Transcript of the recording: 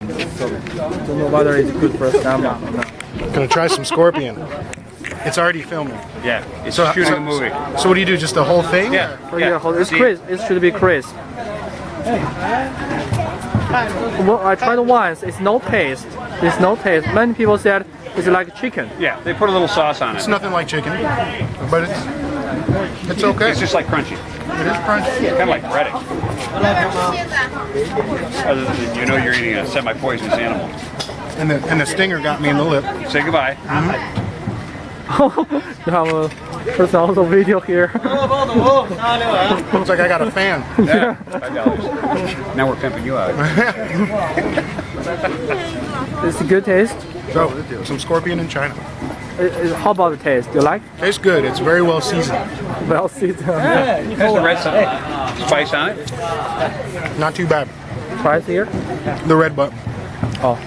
Don't know whether it's good for stomach or not. Gonna try some scorpion. It's already filming. Yeah, it's shooting a movie. So what do you do? Just the whole thing? Yeah. It's crisp. It should be crisp. Well, I tried once. It's no taste. It's no taste. Many people said it's like chicken. Yeah, they put a little sauce on It's it. nothing like chicken, but it's okay. It's just like crunchy. It is crunchy. It's kind of like breading. Other than you know you're eating a semi-poisonous animal. And the stinger got me in the lip. Say goodbye. You have a personal video here. Looks like I got a fan. Yeah, $5. Now we're pimping you out. It's a good taste. So, some scorpion in China. How about the taste? You like? Tastes good. It's very well seasoned. Well seasoned. Has the red spice on it? Not too bad. Try it here. The red button. Oh.